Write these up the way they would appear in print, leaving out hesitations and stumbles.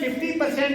50%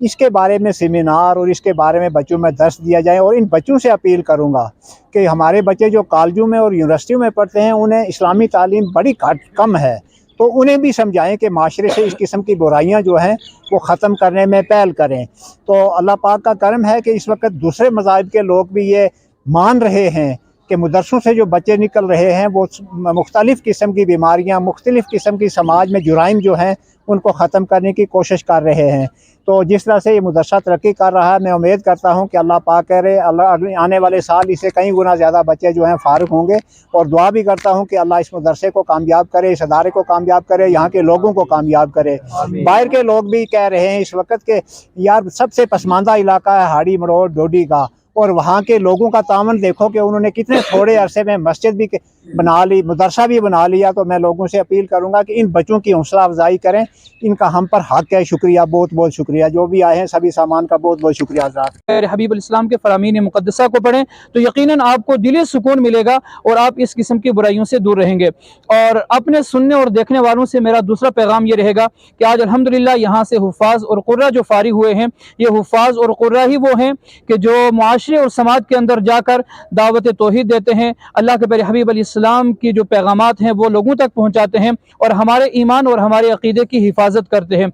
اس کے بارے میں سیمینار اور اس کے بارے میں بچوں میں درس دیا جائے، اور ان بچوں سے اپیل کروں گا کہ ہمارے بچے جو کالجوں میں اور یونیورسٹیوں میں پڑھتے ہیں انہیں اسلامی تعلیم بڑی کم ہے، تو انہیں بھی سمجھائیں کہ معاشرے سے اس قسم کی برائیاں جو ہیں وہ ختم کرنے میں پہل کریں۔ تو اللہ پاک کا کرم ہے کہ اس وقت دوسرے مذاہب کے لوگ بھی یہ مان رہے ہیں کہ مدرسوں سے جو بچے نکل رہے ہیں وہ مختلف قسم کی بیماریاں، مختلف قسم کی سماج میں جرائم جو ہیں ان کو ختم کرنے کی کوشش کر رہے ہیں۔ تو جس طرح سے یہ مدرسہ ترقی کر رہا ہے، میں امید کرتا ہوں کہ اللہ پاک کرے اللہ آنے والے سال اس سے کئی گنا زیادہ بچے جو ہیں فارغ ہوں گے، اور دعا بھی کرتا ہوں کہ اللہ اس مدرسے کو کامیاب کرے، اس ادارے کو کامیاب کرے، یہاں کے لوگوں کو کامیاب کرے۔ باہر کے لوگ بھی کہہ رہے ہیں اس وقت کہ یار سب سے پسماندہ علاقہ ہے ہاڑی مروڑ ڈوڈی کا، اور وہاں کے لوگوں کا تعاون دیکھو کہ انہوں نے کتنے تھوڑے عرصے میں مسجد بھی بنا لی، مدرسہ بھی بنا لیا۔ تو میں لوگوں سے اپیل کروں گا کہ ان بچوں کی حوصلہ افزائی کریں، ان کا ہم پر حق ہے۔ شکریہ، بہت بہت شکریہ، جو بھی آئے ہیں سبھی سامان کا بہت بہت شکریہ حضرات۔ حبیب الاسلام کے فرامین مقدسہ کو پڑھیں تو یقیناً آپ کو دلی سکون ملے گا اور آپ اس قسم کی برائیوں سے دور رہیں گے۔ اور اپنے سننے اور دیکھنے والوں سے میرا دوسرا پیغام یہ رہے گا کہ آج الحمدللہ یہاں سے حفاظ اور قرہ جو فارغ ہوئے ہیں، یہ حفاظ اور قرہ ہی وہ ہیں کہ جو معاشرے اور سماج کے اندر جا کر دعوت توحید دیتے ہیں، اللہ کے پیارے حبیب علیہ السلام کی جو پیغامات ہیں وہ لوگوں تک پہنچاتے ہیں اور ہمارے ایمان اور ہمارے عقیدے کی حفاظت کرتے ہیں۔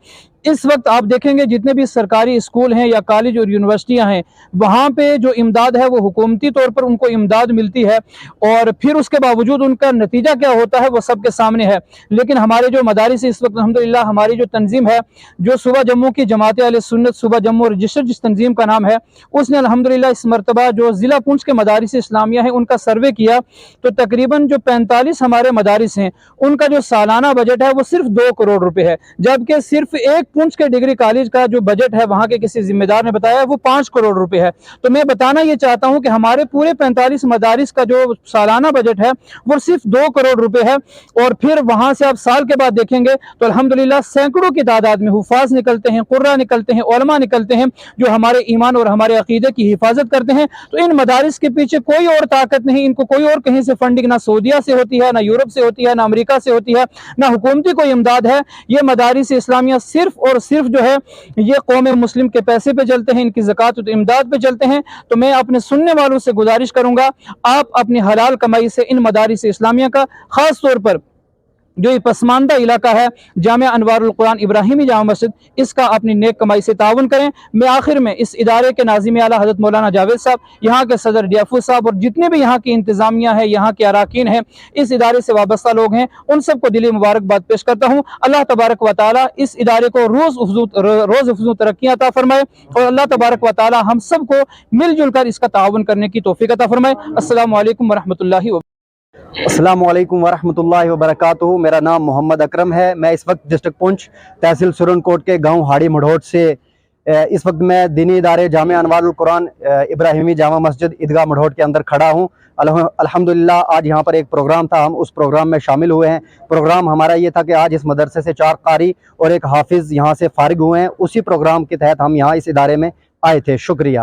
اس وقت آپ دیکھیں گے جتنے بھی سرکاری اسکول ہیں یا کالج اور یونیورسٹیاں ہیں، وہاں پہ جو امداد ہے وہ حکومتی طور پر ان کو امداد ملتی ہے، اور پھر اس کے باوجود ان کا نتیجہ کیا ہوتا ہے وہ سب کے سامنے ہے۔ لیکن ہمارے جو مدارس اس وقت الحمدللہ ہماری جو تنظیم ہے، جو صوبہ جموں کی جماعت اہل سنت صوبہ جموں رجسٹر جس تنظیم کا نام ہے، اس نے الحمدللہ اس مرتبہ جو ضلع پونچھ کے مدارس اسلامیہ ہیں ان کا سروے کیا، تو تقریباً جو 45 ہمارے مدارس ہیں ان کا جو سالانہ بجٹ ہے وہ صرف 2 کروڑ روپے ہے، جبکہ صرف ایک پونچھ کے ڈگری کالج کا جو بجٹ ہے وہاں کے کسی ذمہ دار نے بتایا وہ 5 کروڑ روپے ہے۔ تو میں بتانا یہ چاہتا ہوں کہ ہمارے پورے 45 مدارس کا جو سالانہ بجٹ ہے وہ صرف 2 کروڑ روپے ہے، اور پھر وہاں سے آپ سال کے بعد دیکھیں گے تو الحمدللہ سینکڑوں کی تعداد میں حفاظ نکلتے ہیں، قرہ نکلتے ہیں، علماء نکلتے ہیں جو ہمارے ایمان اور ہمارے عقیدے کی حفاظت کرتے ہیں۔ تو ان مدارس کے پیچھے کوئی اور طاقت نہیں، ان کو کوئی اور کہیں سے فنڈنگ نہ سعودیہ سے ہوتی ہے، نہ یورپ سے ہوتی ہے، نہ امریکہ سے ہوتی ہے، نہ حکومتی کوئی امداد ہے۔ یہ مدارس اسلامیہ صرف اور صرف جو ہے یہ قوم مسلم کے پیسے پہ چلتے ہیں، ان کی زکوٰۃ و امداد پہ چلتے ہیں۔ تو میں اپنے سننے والوں سے گزارش کروں گا آپ اپنی حلال کمائی سے ان مدارس اسلامیہ کا، خاص طور پر جو یہ پسماندہ علاقہ ہے جامعہ انوار القرآن ابراہیمی جامع مسجد، اس کا اپنی نیک کمائی سے تعاون کریں۔ میں آخر میں اس ادارے کے ناظم اعلیٰ حضرت مولانا جاوید صاحب، یہاں کے صدر ڈیافو صاحب اور جتنے بھی یہاں کی انتظامیہ ہے، یہاں کے اراکین ہیں، اس ادارے سے وابستہ لوگ ہیں، ان سب کو دلی مبارکباد پیش کرتا ہوں۔ اللہ تبارک و تعالیٰ اس ادارے کو روز افزوں ترقیاں عطا فرمائے، اور اللہ تبارک و تعالیٰ ہم سب کو مل جل کر اس کا تعاون کرنے کی توفیق عطا فرمائے۔ السلام علیکم ورحمۃ اللہ وبرکاتہ۔ السلام علیکم ورحمۃ اللہ وبرکاتہ۔ میرا نام محمد اکرم ہے۔ میں اس وقت ڈسٹرکٹ پونچھ تحصیل سرن کوٹ کے گاؤں ہاڑی مڑھوٹ سے اس وقت میں دینی ادارے جامعہ انوار القرآن ابراہیمی جامع مسجد عیدگاہ مڑھوٹ کے اندر کھڑا ہوں۔ الحمدللہ آج یہاں پر ایک پروگرام تھا، ہم اس پروگرام میں شامل ہوئے ہیں۔ پروگرام ہمارا یہ تھا کہ آج اس مدرسے سے 4 قاری اور ایک حافظ یہاں سے فارغ ہوئے ہیں، اسی پروگرام کے تحت ہم یہاں اس ادارے میں آئے تھے۔ شکریہ۔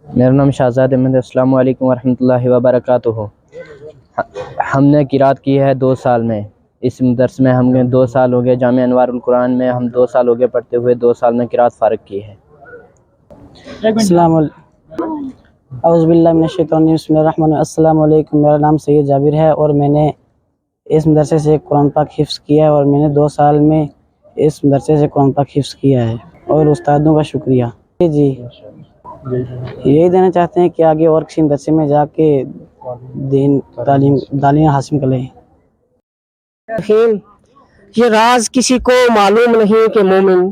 میرا نام شہزاد احمد ہے۔ السلام علیکم ورحمۃ اللہ وبرکاتہ۔ ہم نے قرات کی ہے 2 سال میں، اس مدرسے میں ہم 2 سال ہو گئے، جامعہ انوار القرآن میں ہم 2 سال ہو گئے پڑھتے ہوئے، 2 سال میں قرات فارغ کی ہے۔ السلام علیکم، اعوذ باللہ من الشیطان الرجیم، بسم اللہ الرحمن الرحیم۔ السلام علیکم، میرا نام سید جابر ہے اور میں نے اس مدرسے سے قرآن پاک حفظ کیا ہے، اور میں نے 2 سال میں اس مدرسے سے قرآن پاک حفظ کیا ہے، اور استادوں کا شکریہ۔ جی یہی دینا چاہتے ہیں کہ آگے اور کسی مدرسے میں جا کے دین تعلیم حاصل کریں۔ یہ راز کسی کو معلوم نہیں کہ مومن،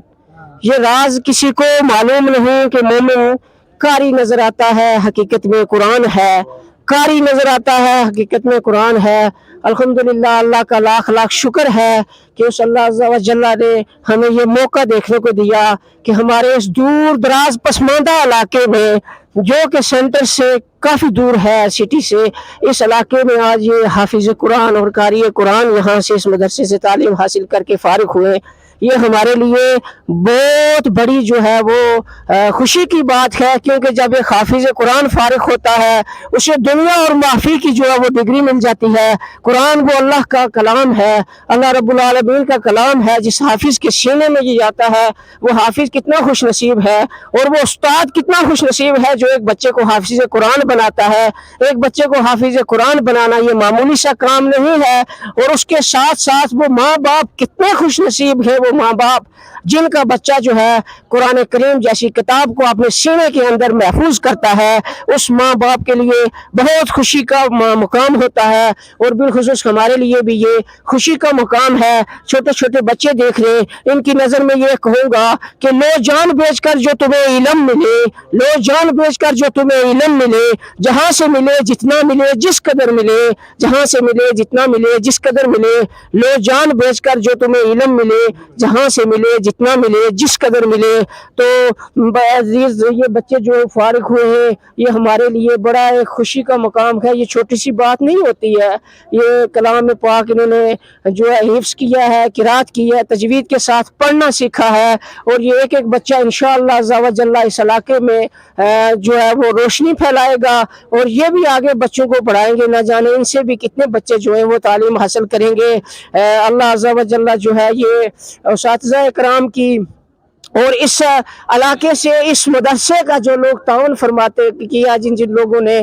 یہ راز کسی کو معلوم نہیں کہ مومن قاری نظر آتا ہے حقیقت میں قرآن ہے، قاری نظر آتا ہے حقیقت میں قرآن ہے۔ الحمدللہ اللہ کا لاکھ لاکھ شکر ہے کہ اس اللہ عز و جل نے ہمیں یہ موقع دیکھنے کو دیا کہ ہمارے اس دور دراز پسماندہ علاقے میں، جو کہ سینٹر سے کافی دور ہے سٹی سے، اس علاقے میں آج یہ حافظ قرآن اور قاری قرآن یہاں سے اس مدرسے سے تعلیم حاصل کر کے فارغ ہوئے۔ یہ ہمارے لیے بہت بڑی جو ہے وہ خوشی کی بات ہے، کیونکہ جب ایک حافظ قرآن فارغ ہوتا ہے اسے دنیا اور محفی کی جو ہے وہ ڈگری مل جاتی ہے۔ قرآن وہ اللہ کا کلام ہے، اللہ رب العالمین کا کلام ہے۔ جس حافظ کے سینے میں یہ جاتا ہے وہ حافظ کتنا خوش نصیب ہے، اور وہ استاد کتنا خوش نصیب ہے جو ایک بچے کو حافظ قرآن بناتا ہے۔ ایک بچے کو حافظ قرآن بنانا یہ معمولی سا کام نہیں ہے، اور اس کے ساتھ ساتھ وہ ماں باپ کتنے خوش نصیب ہے، وہ ماں باپ جن کا بچہ جو ہے قرآن کریم جیسی کتاب کو اپنے سینے کے اندر محفوظ کرتا ہے، اس ماں باپ کے لیے بہت خوشی کا مقام ہوتا ہے، اور بالخصوص ہمارے لیے بھی یہ خوشی کا مقام ہے۔ چھوٹے چھوٹے بچے دیکھ رہے، ان کی نظر میں یہ کہوں گا کہ لو جان بیچ کر جو تمہیں علم ملے، لو جان بیچ کر جو تمہیں علم ملے، جہاں سے ملے جتنا ملے جس قدر ملے، جہاں سے ملے جتنا ملے جس قدر ملے، لو جان بیچ کر جو تمہیں علم ملے، جہاں سے ملے جتنا ملے جس قدر ملے۔ تو عزیز یہ بچے جو فارغ ہوئے ہیں یہ ہمارے لیے بڑا ایک خوشی کا مقام ہے، یہ چھوٹی سی بات نہیں ہوتی ہے۔ یہ کلام پاک انہوں نے جو ہے حفظ کیا ہے، قرات کی ہے، تجوید کے ساتھ پڑھنا سیکھا ہے، اور یہ ایک ایک بچہ انشاءاللہ عز و جل اس علاقے میں جو ہے وہ روشنی پھیلائے گا، اور یہ بھی آگے بچوں کو پڑھائیں گے، نہ جانے ان سے بھی کتنے بچے جو ہیں وہ تعلیم حاصل کریں گے۔ اللہ عز و جل جو ہے یہ اساتذہ کرام کی اور اس علاقے سے اس مدرسے کا جو لوگ تعاون فرماتے کیا، جن لوگوں نے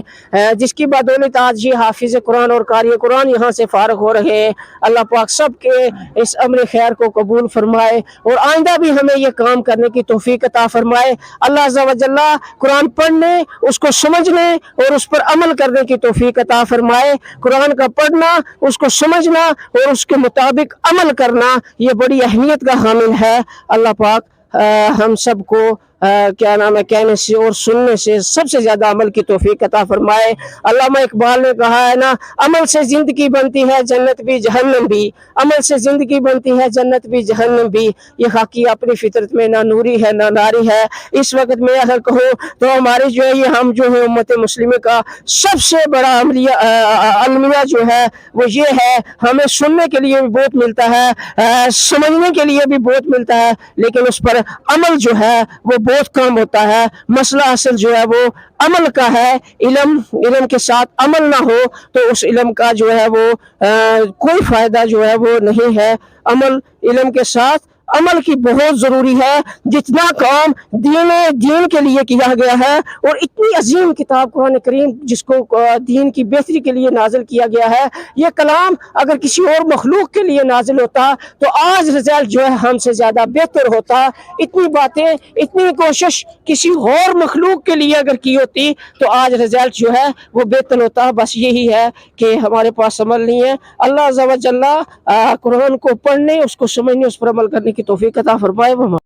جس کی بدولت آج یہ حافظ قرآن اور قاری قرآن یہاں سے فارغ ہو رہے ہیں، اللہ پاک سب کے اس امر خیر کو قبول فرمائے، اور آئندہ بھی ہمیں یہ کام کرنے کی توفیق عطا فرمائے۔ اللہ عز و جل قرآن پڑھنے، اس کو سمجھنے اور اس پر عمل کرنے کی توفیق عطا فرمائے۔ قرآن کا پڑھنا، اس کو سمجھنا اور اس کے مطابق عمل کرنا یہ بڑی اہمیت کا حامل ہے۔ اللہ پاک ہم سب کو کیا نام ہے کہنے سے اور سننے سے سب سے زیادہ عمل کی توفیق عطا فرمائے۔ علامہ اقبال نے کہا ہے نا، عمل سے زندگی بنتی ہے جنت بھی جہنم بھی، عمل سے زندگی بنتی ہے جنت بھی جہنم بھی۔ یہ خاکی اپنی فطرت میں نہ نوری ہے نہ ناری ہے۔ اس وقت میں اگر کہوں تو ہمارے جو ہے یہ ہم جو ہے امت مسلمہ کا سب سے بڑا المیہ جو ہے وہ یہ ہے، ہمیں سننے کے لیے بھی بہت ملتا ہے، سمجھنے کے لیے بھی بہت ملتا ہے، لیکن اس پر عمل جو ہے وہ بہت کم ہوتا ہے۔ مسئلہ اصل جو ہے وہ عمل کا ہے۔ علم کے ساتھ عمل نہ ہو تو اس علم کا جو ہے وہ کوئی فائدہ جو ہے وہ نہیں ہے۔ علم کے ساتھ عمل کی بہت ضروری ہے۔ جتنا کام دین کے لیے کیا گیا ہے، اور اتنی عظیم کتاب قرآن کریم جس کو دین کی بہتری کے لیے نازل کیا گیا ہے، یہ کلام اگر کسی اور مخلوق کے لیے نازل ہوتا تو آج رزلٹ جو ہے ہم سے زیادہ بہتر ہوتا۔ اتنی باتیں، اتنی کوشش کسی اور مخلوق کے لیے اگر کی ہوتی تو آج رزلٹ جو ہے وہ بہتر ہوتا۔ بس یہی ہے کہ ہمارے پاس عمل نہیں ہے۔ اللہ عز و جل قرآن کو پڑھنے، اس کو سمجھنے، اس پر عمل کرنے کی توفیق عطا فرمائے۔